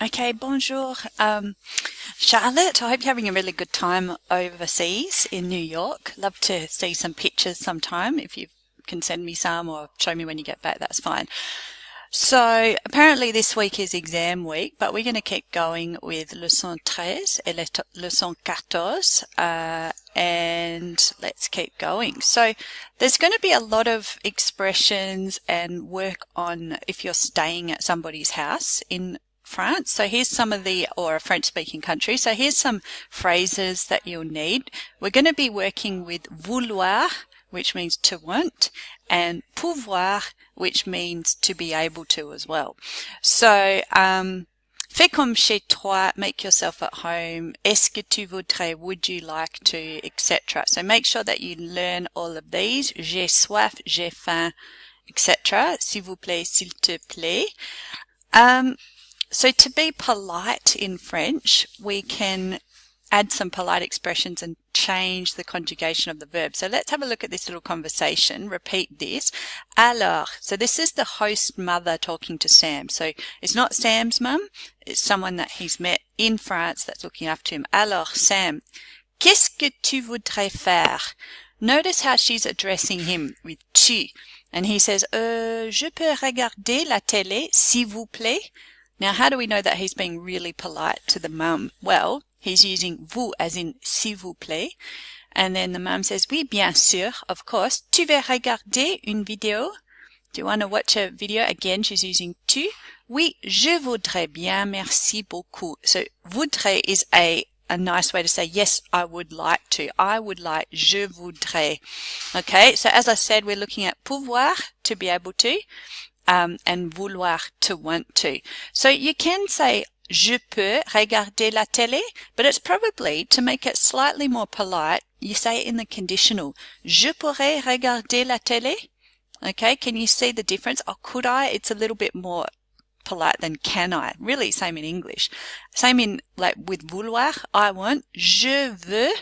Okay, bonjour. Charlotte, I hope you're having a really good time overseas in New York. Love to see some pictures sometime. If you can send me some or show me when you get back, that's fine. So apparently this week is exam week, but we're going to keep going with leçon 13 et leçon 14, and let's keep going. So there's going to be a lot of expressions and work on if you're staying at somebody's house in France. So here's some of or a French-speaking country. So here's some phrases that you'll need. We're going to be working with vouloir, which means to want, and pouvoir, which means to be able to as well. So, fais comme chez toi, make yourself at home, est-ce que tu voudrais, would you like to, etc. So make sure that you learn all of these. J'ai soif, j'ai faim, etc. S'il vous plaît, s'il te plaît. So to be polite in French, we can add some polite expressions and change the conjugation of the verb. So let's have a look at this little conversation. Repeat this. Alors, so this is the host mother talking to Sam. So it's not Sam's mum, it's someone that he's met in France that's looking after him. Alors, Sam, qu'est-ce que tu voudrais faire? Notice how she's addressing him with tu. And he says, je peux regarder la télé, s'il vous plaît? Now, how do we know that he's being really polite to the mum? Well, he's using vous as in s'il vous plaît. And then the mum says, oui, bien sûr, of course. Tu veux regarder une vidéo? Do you want to watch a video? Again, she's using tu. Oui, je voudrais bien, merci beaucoup. So, voudrais is a nice way to say, yes, I would like to. I would like, je voudrais. Okay, so as I said, we're looking at pouvoir, to be able to, and vouloir, to want to. So you can say, je peux regarder la télé, but it's probably, to make it slightly more polite, you say it in the conditional. Je pourrais regarder la télé? Okay, can you see the difference? Oh, could I? It's a little bit more polite than can I. Really, same in English. Same in, like, with vouloir, I want. Je veux,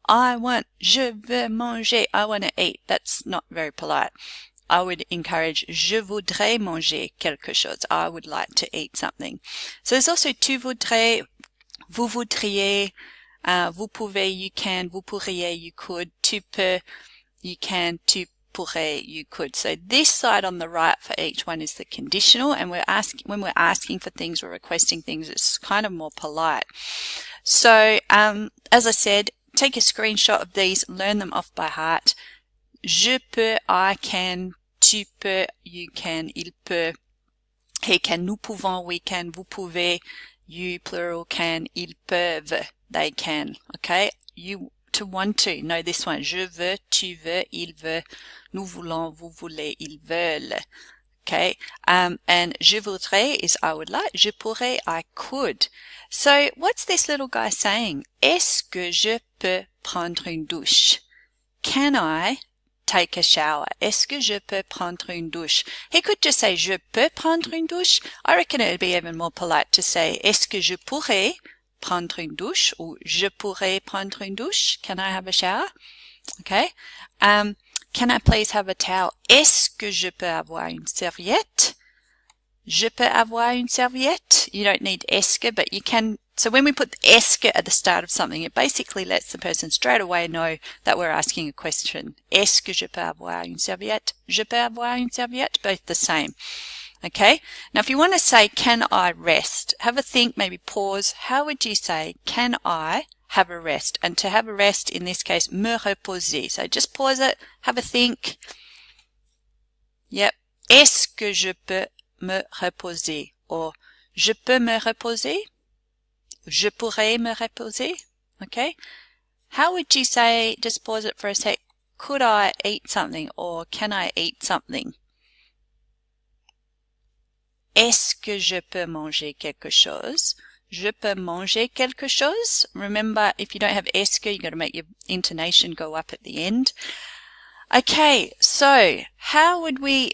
I want. Je veux manger, I want to eat. That's not very polite. I would encourage, je voudrais manger quelque chose. I would like to eat something. So there's also tu voudrais, vous voudriez, vous pouvez, you can, vous pourriez, you could, tu peux, you can, tu pourrais, you could. So this side on the right for each one is the conditional, and when we're asking for things, we're requesting things, it's kind of more polite. So, as I said, take a screenshot of these, learn them off by heart. Je peux, I can, tu peux, you can, il peut, he can, nous pouvons, we can, vous pouvez, you, plural, can, ils peuvent, they can. Okay? You, to want to, know this one. Je veux, tu veux, il veut, nous voulons, vous voulez, ils veulent. Okay? And je voudrais is I would like, je pourrais, I could. So, what's this little guy saying? Est-ce que je peux prendre une douche? Can I take a shower? Est-ce que je peux prendre une douche? He could just say, je peux prendre une douche. I reckon it would be even more polite to say, est-ce que je pourrais prendre une douche? Or, je pourrais prendre une douche? Can I have a shower? Okay. Can I please have a towel? Est-ce que je peux avoir une serviette? Je peux avoir une serviette? You don't need est-ce que, but you can. So when we put est-ce que at the start of something, it basically lets the person straight away know that we're asking a question. Est-ce que je peux avoir une serviette? Je peux avoir une serviette? Both the same. Okay? Now if you want to say, can I rest? Have a think, maybe pause. How would you say, can I have a rest? And to have a rest, in this case, me reposer. So just pause it, have a think. Yep. Est-ce que je peux me reposer? Or, je peux me reposer? Je pourrais me reposer? Okay? How would you say, just pause it for a sec, could I eat something? Or can I eat something? Est-ce que je peux manger quelque chose? Je peux manger quelque chose? Remember, if you don't have est-ce que, you've got to make your intonation go up at the end. Okay, so how would we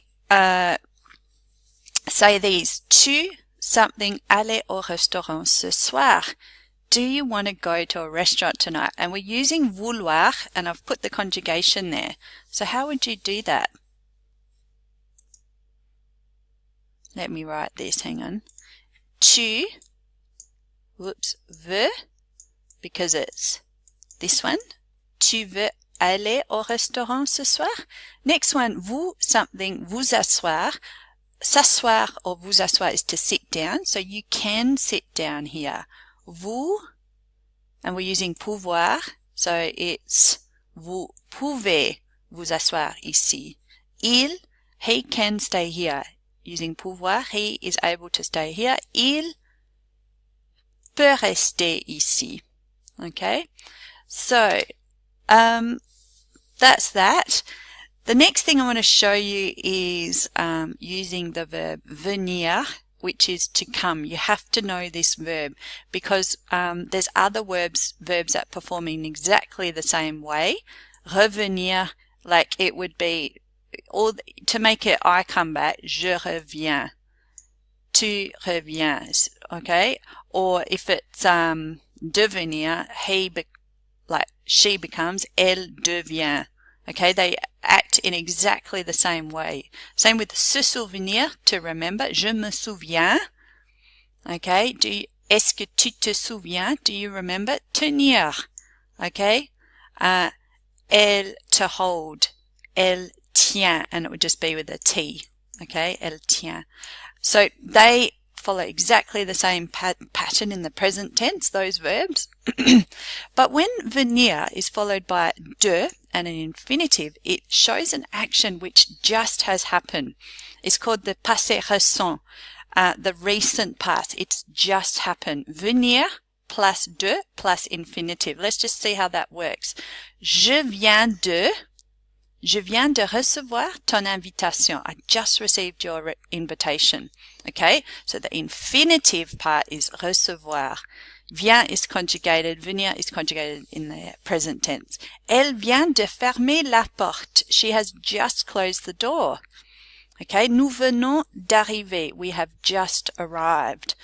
say these? Tu something, aller au restaurant ce soir. Do you want to go to a restaurant tonight? And we're using vouloir, and I've put the conjugation there. So how would you do that? Let me write this, hang on. Tu whoops, veux, because it's this one. Tu veux aller au restaurant ce soir? Next one, vous, something, vous asseoir. S'asseoir or vous asseoir is to sit down, so you can sit down here. Vous, and we're using pouvoir, so it's vous pouvez vous asseoir ici. Il, he can stay here. Using pouvoir, he is able to stay here. Il peut rester ici. Okay? So, that's that. The next thing I want to show you is using the verb venir, which is to come. You have to know this verb because there's other verbs that perform in exactly the same way. Revenir, like it would be, or to make it I come back, je reviens. Tu reviens, okay? Or if it's devenir, she becomes, elle devient. Okay, they act in exactly the same way. Same with se souvenir, to remember. Je me souviens. Okay, est-ce que tu te souviens? Do you remember? Tenir. Okay, elle, to hold. Elle tient, and it would just be with a T. Okay, elle tient. So they follow exactly the same pattern in the present tense, those verbs. But when venir is followed by de and an infinitive, it shows an action which just has happened. It's called the passé récent, the recent past. It's just happened. Venir plus de plus infinitive. Let's just see how that works. Je viens de recevoir ton invitation. I just received your invitation. Okay, so the infinitive part is recevoir. Vient is conjugated, venir is conjugated in the present tense. Elle vient de fermer la porte. She has just closed the door. Okay, nous venons d'arriver. We have just arrived.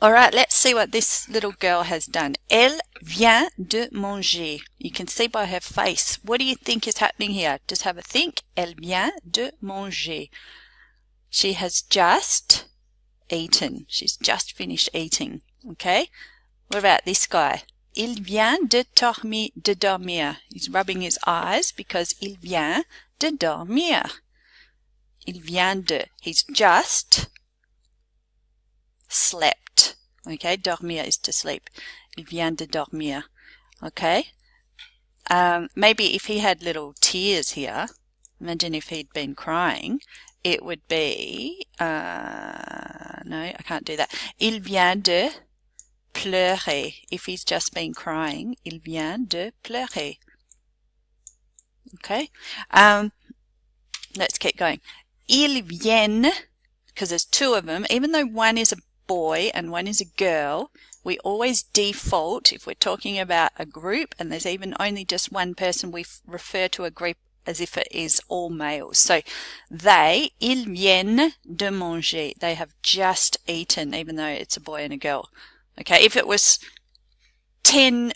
All right, let's see what this little girl has done. Elle vient de manger. You can see by her face. What do you think is happening here? Just have a think. Elle vient de manger. She has just eaten. She's just finished eating. Okay? What about this guy? Il vient de dormir. He's rubbing his eyes because il vient de dormir. Il vient de. He's just slept. Okay, dormir is to sleep. Il vient de dormir. Okay. Maybe if he had little tears here, imagine if he'd been crying, it would be, no, I can't do that. Il vient de pleurer. If he's just been crying, il vient de pleurer. Okay. Let's keep going. Ils viennent, because there's two of them, even though one is a boy and one is a girl, we always default, if we're talking about a group and there's even only just one person, we refer to a group as if it is all males. So they, ils viennent de manger. They have just eaten, even though it's a boy and a girl. Okay, if it was 10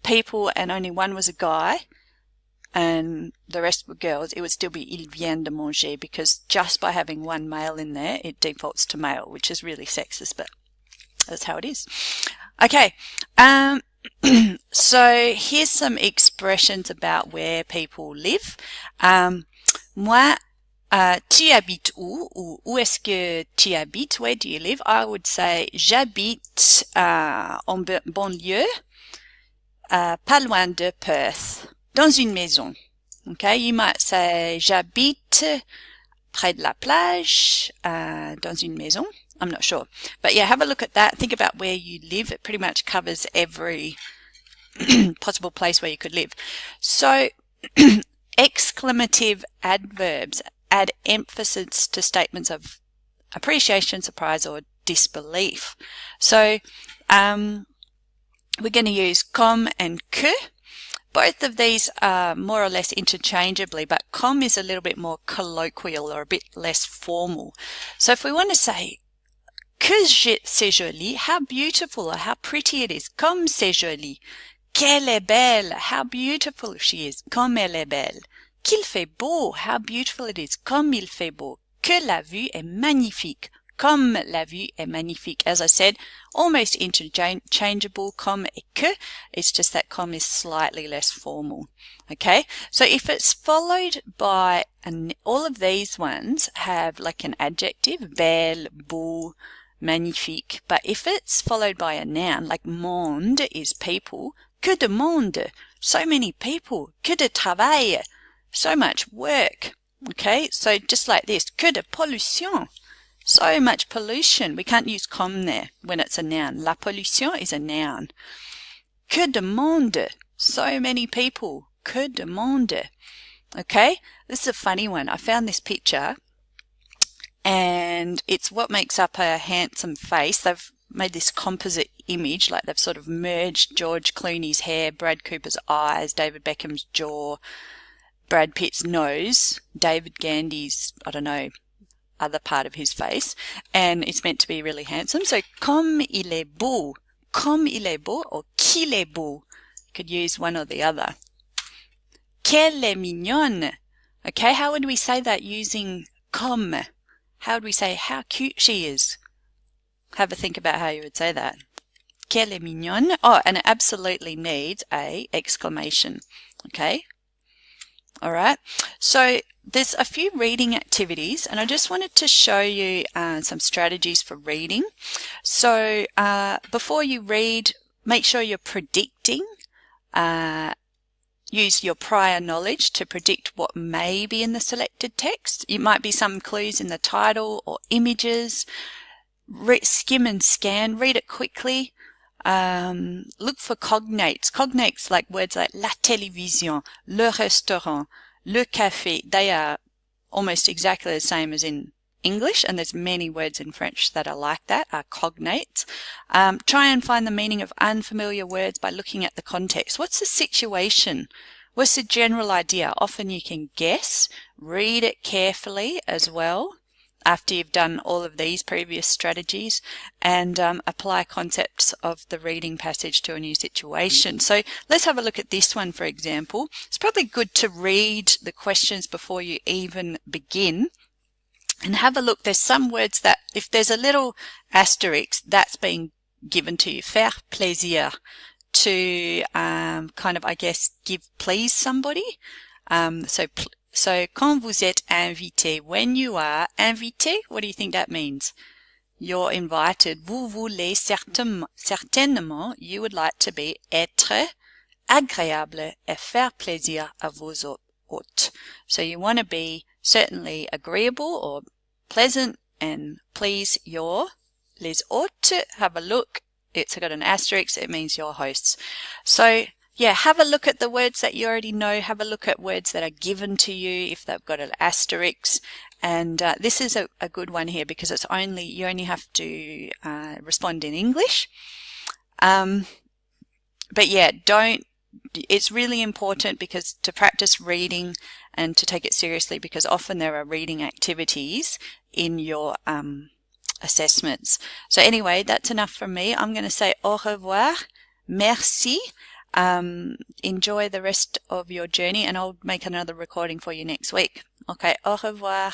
people and only one was a guy and the rest were girls, it would still be ils viennent de manger, because just by having one male in there, it defaults to male, which is really sexist, but that's how it is. Okay, so here's some expressions about where people live. Moi, tu habites où? Ou où est-ce que tu habites? Where do you live? I would say j'habite en banlieue, pas loin de Perth, dans une maison. Okay, you might say j'habite près de la plage, dans une maison. I'm not sure. But yeah, have a look at that. Think about where you live. It pretty much covers every possible place where you could live. So, exclamative adverbs add emphasis to statements of appreciation, surprise, or disbelief. So, we're going to use comme and que. Both of these are more or less interchangeably, but comme is a little bit more colloquial or a bit less formal. So if we want to say, que c'est joli, how beautiful or how pretty it is. Comme c'est joli. Qu'elle est belle, how beautiful she is. Comme elle est belle. Qu'il fait beau, how beautiful it is. Comme il fait beau. Que la vue est magnifique. Comme la vue est magnifique. As I said, almost interchangeable, comme et que. It's just that comme is slightly less formal. Okay, so if it's followed by all of these ones have like an adjective, belle, beau, magnifique. But if it's followed by a noun, like monde is people, que de monde, so many people, que de travail, so much work. Okay, so just like this, que de pollution, so much pollution. We can't use comme there when it's a noun. La pollution is a noun. Que de monde, so many people, que de monde. Okay, this is a funny one. I found this picture and it's what makes up a handsome face. They've made this composite image, like they've sort of merged George Clooney's hair, Brad Cooper's eyes, David Beckham's jaw, Brad Pitt's nose, David Gandy's, I don't know, other part of his face, and it's meant to be really handsome. So, comme il est beau, or qu'il est beau. You could use one or the other. Qu'elle est mignonne. Okay, how would we say that using comme? How would we say how cute she is? Have a think about how you would say that. Qu'elle est mignonne. Oh, and it absolutely needs a exclamation. Okay. All right. So there's a few reading activities, and I just wanted to show you some strategies for reading. So before you read, make sure you're predicting. Use your prior knowledge to predict what may be in the selected text. It might be some clues in the title or images. Skim and scan, read it quickly. Look for cognates. Cognates like words like la télévision, le restaurant, le café. They are almost exactly the same as in English, and there's many words in French that are like that, are cognates. Try and find the meaning of unfamiliar words by looking at the context. What's the situation? What's the general idea? Often you can guess. Read it carefully as well after you've done all of these previous strategies, and apply concepts of the reading passage to a new situation. So let's have a look at this one, for example. It's probably good to read the questions before you even begin. And have a look. There's some words that, if there's a little asterisk, that's being given to you. Faire plaisir, to kind of, I guess, please somebody. So quand vous êtes invité, when you are invité, what do you think that means? You're invited. Vous voulez certainement, you would like to be être agréable et faire plaisir à vos hôtes. So you want to be certainly agreeable or pleasant and please les hôtes. Have a look. It's got an asterisk. It means your hosts. So yeah, have a look at the words that you already know. Have a look at words that are given to you if they've got an asterisk. And this is a good one here because you only have to respond in English. But yeah, it's really important because to practice reading and to take it seriously, because often there are reading activities in your assessments. So anyway, that's enough from me. I'm going to say au revoir, merci. Enjoy the rest of your journey, and I'll make another recording for you next week. Okay, au revoir.